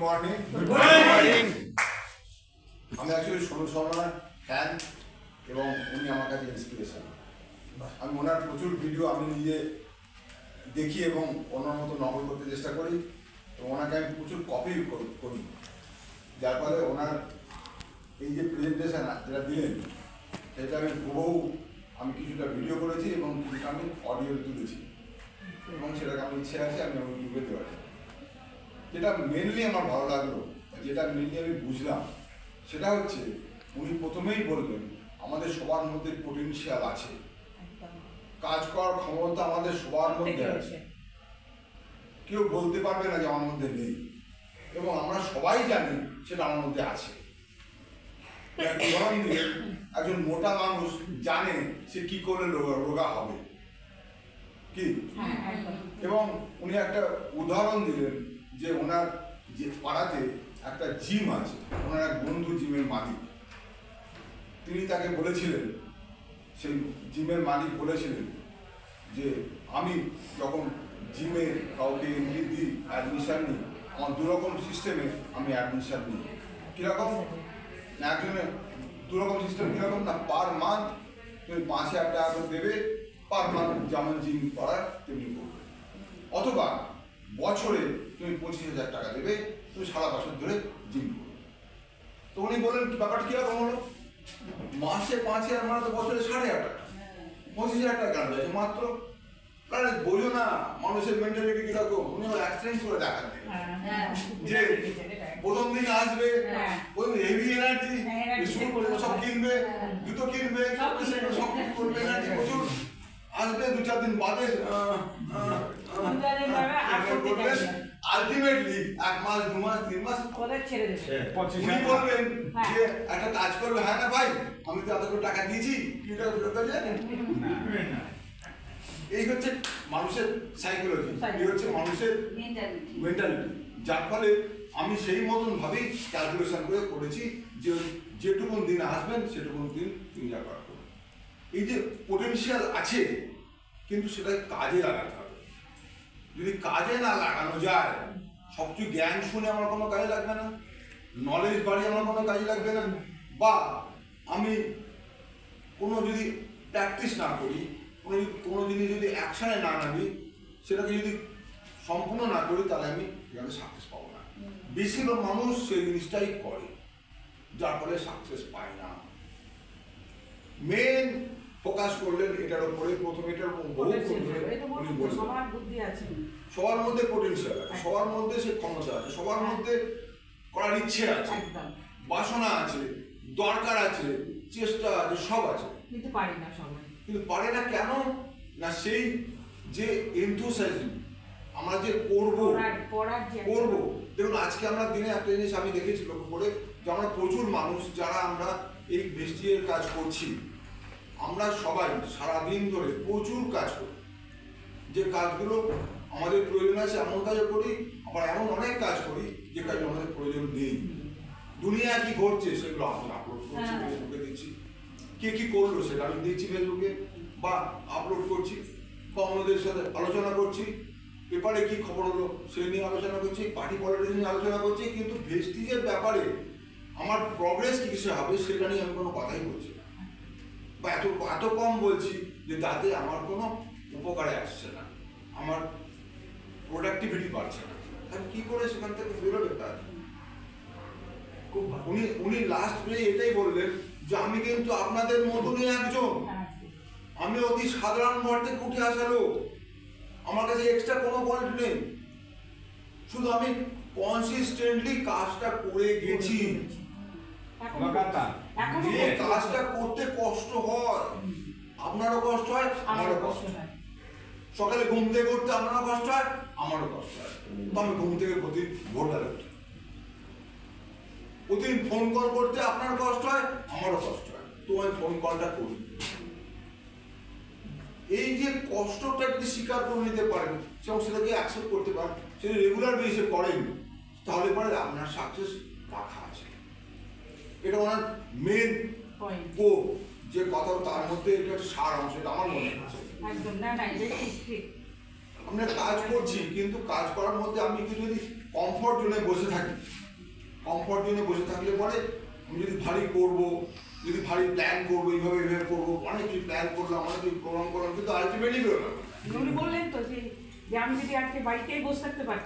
Morning. আমি actually Sonu শর্মার fan এবং উনি আমার কাছে ইন্সপিরেশন। আমি ওনার প্রচুর ভিডিও আমি নিজে দেখি এবং ওনার মতো নকল করতে চেষ্টা করি এবং ওনাকে আমি প্রচুর কপি করি, যার ফলে ওনার এই যে প্রেজেন্টেশন যেটা দিলেন সেটা আমি হুবহু আমি কিছুটা ভিডিও করেছি এবং কিছুটা আমি অডিও তুলেছি এবং সেটাকে আমি ইচ্ছে আছে আমি ইউটিউবে দেওয়া যায়। যেটা মেনলি আমার ভালো লাগলো, যেটা মেনলি আমি বুঝলাম, সেটা হচ্ছে উনি প্রথমেই বলবেন আমাদের সবার মধ্যে পোটেনশিয়াল আছে, কাজ করার ক্ষমতা আমাদের সবার মধ্যে আছে, কেউ বলতে পারবে না যে আমার মধ্যে নেই এবং আমরা সবাই জানি সেটা আমার মধ্যে আছে। উদাহরণ দিয়ে একজন মোটা মানুষ জানে সে কি করলে রোগা হবে কি, এবং উনি একটা উদাহরণ দিলেন যে ওনার যে পাড়াতে একটা জিম আছে, ওনার এক বন্ধু জিমের মালিক, তিনি তাকে বলেছিলেন, সেই জিমের মালিক বলেছিলেন যে আমি যখন জিমে কাউকে এন্ট্রি দিই, অ্যাডমিশন নিই, আমার দুরকম সিস্টেমে আমি অ্যাডমিশন নিই। কীরকম না, একজনের দুরকম সিস্টেম কীরকম না, পার মান্থ তুমি 5,000 টাকা করে দেবে, পার মান্থ যেমন জিম করার তেমনি করবে, অথবা বছরে তুমি 25,000 টাকা দেবে, তুমি সারা বছর ধরে জিম করবে। তো উনি বললেন ব্যাপারটা কীরকম হলো, মাসে 5,000 মানে তো বছরে 5,500 টাকা, 25,000 টাকা কেন যাচ্ছে মাত্র। কারণ বোঝো না মানুষের মেন্টালিটি কিরকম, উনি এক্সচেঞ্জ করে দেখান যে প্রথম দিন আসবে ওই হেভি এনার্জি, সব কিনবে, জুতো কিনবে, সব করবে, এনার্জি প্রচুর আসবে, 2-4 দিন বাদে আলটিমেটলি 1 মাস 2 মাস 3 মাস ছেড়ে দেবে। উনি বলবেন যে একটা কাজ করবে, হ্যাঁ না ভাই আমি তো এত করে টাকা দিয়েছি, কি টাকা ফেরত দেবে না। এই হচ্ছে মানুষের সাইকোলজি, এই হচ্ছে মানুষের মেন্টালিটি, যার ফলে আমি সেই মতন ভাবেই ক্যালকুলেশন করে করেছি যে যেটুকুন দিন আসবেন সেটুকুন দিন তিনি যা করা করবেন। এই যে পোটেনশিয়াল আছে কিন্তু সেটা কাজে লাগাতে হবে। যদি কাজে না লাগানো যায়, সবচেয়ে জ্ঞান শুনে আমার কোনো কাজে লাগবে না, নলেজ বাড়িয়ে আমার কোনো কাজে লাগবে না, বা আমি কোনো যদি প্র্যাকটিস না করি, কোনো জিনিস যদি অ্যাকশনে না নামি, সেটাকে যদি সম্পূর্ণ না করি, তাহলে আমি এখানে সাকসেস পাবো না। বেশিরভাগ মানুষ সেই জিনিসটাই করে, যার ফলে সাকসেস পায় না। মেন ফোকাস করলেন এটার উপরে, প্রথমে এটার উপর উনি বলছেন সবার মধ্যে পোটেনশিয়াল আছে, সবার মধ্যে সে ক্ষমতা আছে, সবার মধ্যে করার ইচ্ছে আছে, বাসনা আছে, দরকার আছে, চেষ্টা আছে, সব আছে, কিন্তু পারে না সবাই। কিন্তু পারে না কেন না, সেই যে এনথুসিয়াজম আমরা যে করবো। দেখুন আজকে আমরা দিনে একটা জিনিস আমি দেখেছি লক্ষ্য করে, যে আমরা প্রচুর মানুষ যারা আমরা এই বৃষ্টির কাজ করছি, আমরা সবাই সারাদিন ধরে প্রচুর কাজ করি, যে কাজগুলো আমাদের প্রয়োজন আছে এমন কাজও করি, আবার এমন অনেক কাজ করি যে কাজগুলো আমাদের প্রয়োজন নেই। দুনিয়া কি ঘটছে সেগুলো আমি আপলোড করছি, ফেসবুকে দিচ্ছি, কে কি করলো সেটা আমি দিচ্ছি ফেসবুকে বা আপলোড করছি, বা অন্যদের সাথে আলোচনা করছি, পেপারে কি খবর হলো সেই নিয়ে আলোচনা করছি, পার্টি পলিটিক্স নিয়ে আলোচনা করছি, কিন্তু ভেস্টিজের ব্যাপারে আমার প্রগ্রেস কিসে হবে সেটা নিয়ে আমি কোনো কথাই বলছি না, বা এত কম বলছি যে তাতে আমার কোনো উপকারে আসছে না, আমার প্রোডাক্টিভিটি বাড়ছে না। আমি কি করে সেখান থেকে বেরোবে কাজ। উনি লাস্ট পেয়ে এটাই বললেন যে আমি কিন্তু আপনাদের মতনই একজন, আমি অতি সাধারণ ঘর থেকে উঠে আসা লোক, আমার কাছে এক্সট্রা কোনো কোয়ালিটি নেই, শুধু আমি কনসিস্টেন্টলি কাজটা করে গেছি। যে কাজটা করতে কষ্ট হয়, আপনারও কষ্ট হয়, আমারও কষ্ট হয়, সকালে ঘুম থেকে উঠতে আপনারও কষ্ট হয়, আমারও কষ্ট হয়, তো আমি ঘুম থেকে প্রতিদিন ভোরবেলা উঠি, প্রতিদিন ফোন কল করতে আপনার কষ্ট হয়, আমারও কষ্ট হয়, তো আমি ফোন কলটা করি। এই যে কষ্টটা যদি স্বীকার করে নিতে পারেন এবং সেটাকে অ্যাকসেপ্ট করতে পারেন, সেটা রেগুলার বেসে করেন, তাহলে পরে আপনার সাকসেস রাখা আছে। এটা ওনার মেন গো যে কথা, তার মধ্যে এটা সার অংশ, এটা আমার মনে হচ্ছে। আমরা কাজ করছি কিন্তু কাজ করার মধ্যে আমি যদি কমফর্ট জোনে বসে থাকি, কমফর্ট জোনে বসে থাকলে পরে আমি যদি ভারী করবো, যদি ভারী প্ল্যান করবো, এইভাবে এইভাবে করবো, অনেক কিছু প্ল্যান করলাম, অনেক কিছু প্রোগ্রাম করলাম, কিন্তু আলটিমেটলি বেরোলাম। উনি বললেন তো যে আমি যদি আজকে বাড়িতেই বসে থাকতে পারি,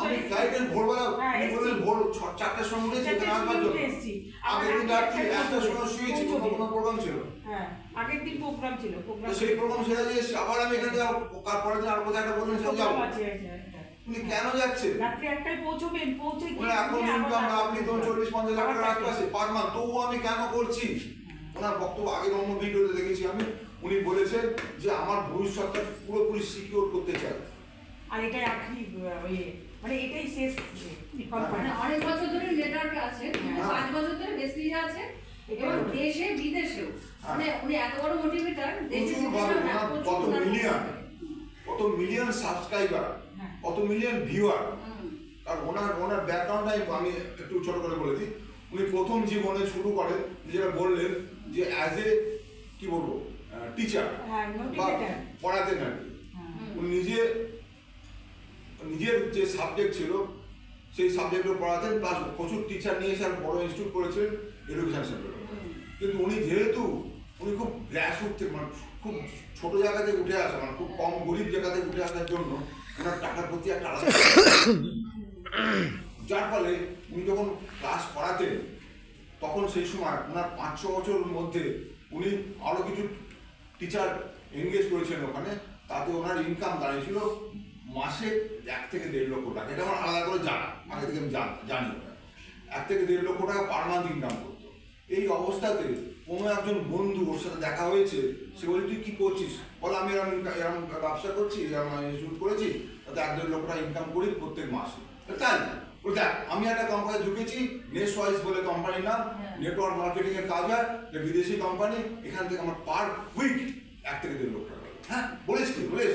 আমি ফ্লাইটের ভোরবেলা বললেন ভোর 4টার সময় উঠেছি এখানে আসবার জন্য। আগের দিন রাত্রি 1টার সময় শুয়েছি, কোনো প্রোগ্রাম ছিল। হ্যাঁ, আগের দিন প্রোগ্রাম ছিল, সেই প্রোগ্রাম সেরে দিয়ে আবার আমি এখানে পরের দিন আর কোথাও একটা বললেন সব যাবো। উনি কেন যাচ্ছে? রাত্রি 1টায় পৌঁছবেন, পৌঁছে গিয়ে এখন ইনকাম আপনি তো 40-50 লাখ টাকার আশপাশে পার মান্থ, তবুও আমি কেন করছি? ওনার বক্তব্য আগের অন্য ভিডিওতে দেখেছি আমি, উনি বলেছেন যে আমার ভবিষ্যৎটা পুরোপুরি সিকিউর করতে চাই। আর এটাই আখরি মানে এটাই শেষ মানে অনেক বছর ধরে নেটওয়ার্কে আছে, 5 বছর ধরে বেশি আছে, এবং দেশে বিদেশেও মানে উনি এত বড় মোটিভেটর, দেশে কত মিলিয়ন সাবস্ক্রাইবার, কত মিলিয়ন ভিউয়ার। আর ওনার ব্যাকগ্রাউন্ডটাই আমি একটু ছোট করে বলে দিই। উনি প্রথম জীবনে শুরু করেন, যেটা বললেন যে অ্যাজ এ কি বলবো টিচার বা পড়াতে না, উনি নিজের যে সাবজেক্ট ছিল সেই সাবজেক্টে পড়াতেন, প্লাস প্রচুর টিচার নিয়ে এসে বড় ইনস্টিটিউট করেছিলেন এডুকেশন সেক্টরে। কিন্তু উনি যেহেতু উনি খুব গ্রাসরুট থেকে মানে খুব ছোট জায়গা থেকে উঠে আসা, মানে খুব কম গরিব জায়গা থেকে উঠে আসার জন্য ওনার টাকার প্রতি একটা আলাদা, যার ফলে উনি যখন ক্লাস করাতেন তখন সেই সময় ওনার 5-6 বছরের মধ্যে উনি আরো কিছু টিচার এনগেজ করেছেন ওখানে, তাতে ওনার ইনকাম দাঁড়িয়েছিল মাসে 1 থেকে 1.5 লক্ষ টাকা। এটা আমার আলাদা করে জানা, আগে থেকে আমি জানি 1 থেকে 1.5 লক্ষ টাকা পার মান্থ ইনকাম করতো। এই অবস্থাতে কোনো একজন বন্ধু ওর সাথে দেখা হয়েছে, সে বলে তুই কি করছিস? বলে আমি এরকম ব্যবসা করছি, শুরু করেছি, তাতে 1-1.5 লক্ষ টাকা ইনকাম করি প্রত্যেক মাসে। তাই দেখ আমি একটা কোম্পানি ঢুকেছি, নেটওয়াইজ বলে কোম্পানির নাম, নেটওয়ার্ক মার্কেটিং এর কাজ হয়, বিদেশি কোম্পানি, এখান থেকে আমার পার উইক 1 থেকে 1.5 লক্ষ টাকা। হ্যাঁ বলিস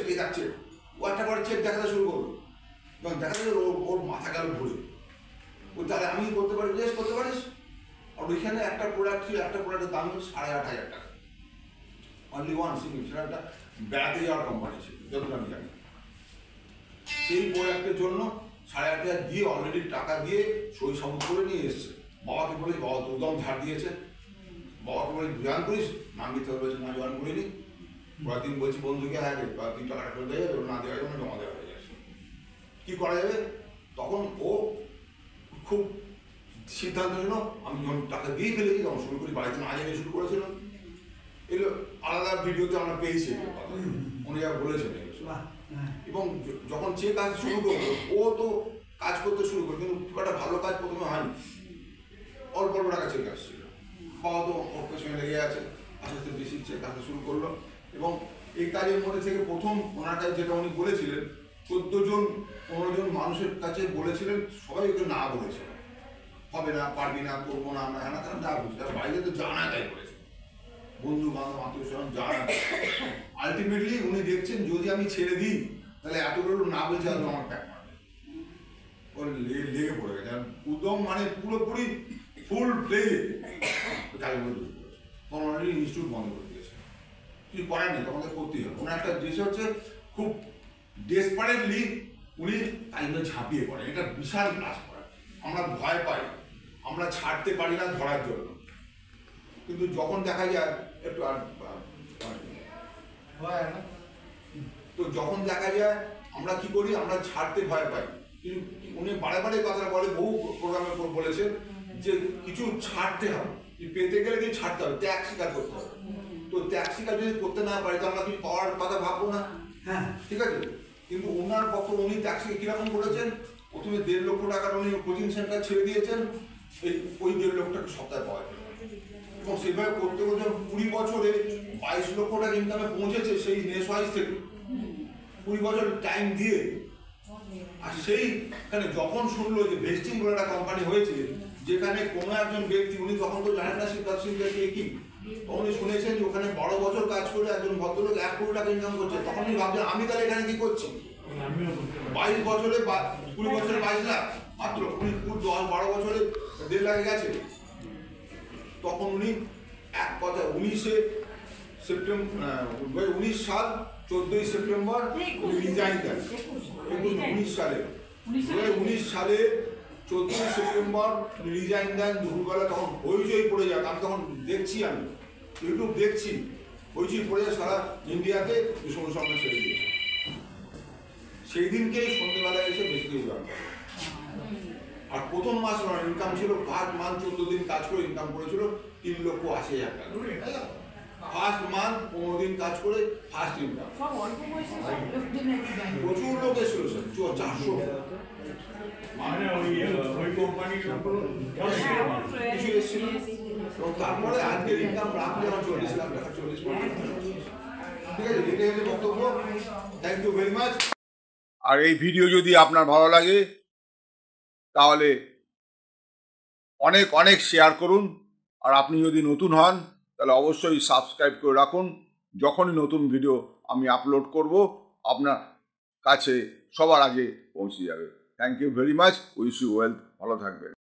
এই যাচ্ছে, ও একটা করে চেক দেখাতে শুরু করলো, এবং দেখা যাবে ওর মাথা গেল ঘুরে, ও তাহলে আমি করতে পারি, বেশ করতে পারিস। আর ওইখানে একটা প্রোডাক্ট ছিল, একটা প্রোডাক্টের দাম হচ্ছে 8,500 টাকা, অনলি ওয়ান সিঙ্গল, সেটা একটা বেড়াতে যাওয়ার কোম্পানি ছিল যতটা আমি জানি। সেই প্রোডাক্টের জন্য 8,500 দিয়ে অলরেডি টাকা দিয়ে সই সাবুত করে নিয়ে এসছে। বাবাকে বলে, বাবা তো উদম ধার দিয়েছে, বাবাকে বলে জয়েন করিস, নাম দিতে হবে, না জয়েন করিনি। পরের দিন বলছি বন্ধুকে, হ্যাঁ রে 3 টাকাটা করে দেওয়া যাবে, না দেওয়া যাবে না, জমা দেওয়া হয়ে যাচ্ছে, কী করা যাবে? তখন ও খুব সিদ্ধান্ত নিল, আমি যখন টাকা দিয়ে ফেলেছি তখন শুরু করি, বাড়িতে না জেনে শুরু করেছিলাম। এগুলো আলাদা ভিডিওতে আমরা পেয়েছি, উনি যা বলেছেন। এবং যখন যে কাজ শুরু করলো, ও তো কাজ করতে শুরু করলো, কিন্তু খুব একটা ভালো কাজ প্রথমে হয়নি, অল্প অল্প টাকা চেক আসছিল। বাবা তো ওর পেছনে লেগে আছে, আস্তে আস্তে বেশি চেক আসতে শুরু করলো। এবং এই কাজের মধ্যে থেকে প্রথম ওনার কাছে যেটা উনি বলেছিলেন, 14-15 জন মানুষের কাছে বলেছিলেন, সবাই ওকে না বলেছিল, হবে না, পারবি না, করবো না, আমরা হ্যাঁ না যা বুঝি, তার বাইরে তো জানা তাই বলেছে, বন্ধু বান্ধব আত্মীয় স্বজন জানা। আলটিমেটলি উনি দেখছেন যদি আমি ছেড়ে দিই তাহলে এতগুলো না বলছে আমার প্যাক মারবে, ওর লেগে পড়ে গেছে উদ্যম, মানে পুরোপুরি ফুল প্লে কাজ বন্ধ করেছে। তখন অলরেডি ইনস্টিটিউট বন্ধ করে দিয়েছে, কিছু করার নেই, তখন করতেই হবে। ওনার একটা জিনিস হচ্ছে খুব ডেসপারেটলি উনি কাজগুলো ঝাঁপিয়ে পড়েন, এটা বিশাল কাজ করেন। আমরা ভয় পাই, আমরা ছাড়তে পারি না ধরার জন্য, কিন্তু যখন দেখা যায় একটু আর তো যখন দেখা যায় আমরা কি করি, আমরা ছাড়তে ভয় পাই। কিন্তু উনি বারে বারে কথা বলে, বহু প্রোগ্রামে বলেছেন যে কিছু ছাড়তে হবে, পেতে গেলে কিছু ছাড়তে হবে, ত্যাগ স্বীকার করতে হবে। তো ত্যাগ স্বীকার যদি করতে না পারি তো আমরা কিছু পাওয়ার কথা ভাববো না, হ্যাঁ ঠিক আছে। কিন্তু ওনার পক্ষে উনি ত্যাগ স্বীকার কিরকম করেছেন, প্রথমে 1.5 লক্ষ টাকার উনি কোচিং সেন্টার ছেড়ে দিয়েছেন, ওই 1.5 লক্ষ টাকা সপ্তাহে পাওয়া যায়, এবং সেভাবে করতে করতে 20 বছরে 22 লক্ষ টাকা ইনকামে পৌঁছেছে সেই নেশওয়াইজ থেকে, 20 বছর টাইম দিয়ে। আর সেইখানে যখন শুনলো যে ভেস্টিং বলে একটা কোম্পানি হয়েছে, যেখানে কোনো একজন ব্যক্তি, উনি তখন তো জানেন না সিদ্ধার্থ সিংকে কি, উনি শুনেছেন যে ওখানে 12 বছর কাজ করে একজন ভদ্রলোক 1 কোটি টাকা ইনকাম করছে, তখন উনি ভাবছেন আমি তাহলে এখানে কি করছি, 22 বছরে 20 বছরে 22 লাখ মাত্র, উনি 10-12 বছরে 1.5 লাখে গেছে। তখন উনি এক কথা 19 সাল 14 সেপ্টেম্বর উনি রিজাইন দেন, 19 সালে 2019 সালে 14 সেপ্টেম্বর রিজাইন দেন দুপুরবেলা, তখন হইচই পড়ে যায়। আমি তখন দেখছি, আমি ইউটিউব দেখছি, হইচই পড়ে যায় সারা ইন্ডিয়াতে সঙ্গে সঙ্গে ছেড়ে দিয়েছে। সেই দিনকেই সন্ধ্যেবেলা এসে বেশি দিয়ে জয়েন করে। আর প্রথম মাস ইনকাম ছিল 5 মান্থ 14 দিন কাজ করে ইনকাম করেছিল 3,80,000 টাকা। ফার্স্ট মান্থ 15 দিন কাজ করে ফার্স্ট ইনকাম। প্রচুর লোক এসেছিল, 400 মানে ওই কোম্পানির কিছু এসেছিল। এবং তারপরে আজকের ইনকাম রাখলে আমার 40 লাখ টাকা, 40 লাখ। ঠিক আছে, এটাই হচ্ছে বক্তব্য। Thank you very much. আর এই ভিডিও যদি আপনার ভালো লাগে তাহলে অনেক অনেক শেয়ার করুন। আর আপনি যদি নতুন হন তাহলে অবশ্যই সাবস্ক্রাইব করে রাখুন। যখনই নতুন ভিডিও আমি আপলোড করব আপনার কাছে সবার আগে পৌঁছে যাবে। Thank you very much. Wish you wealth. ভালো থাকবেন।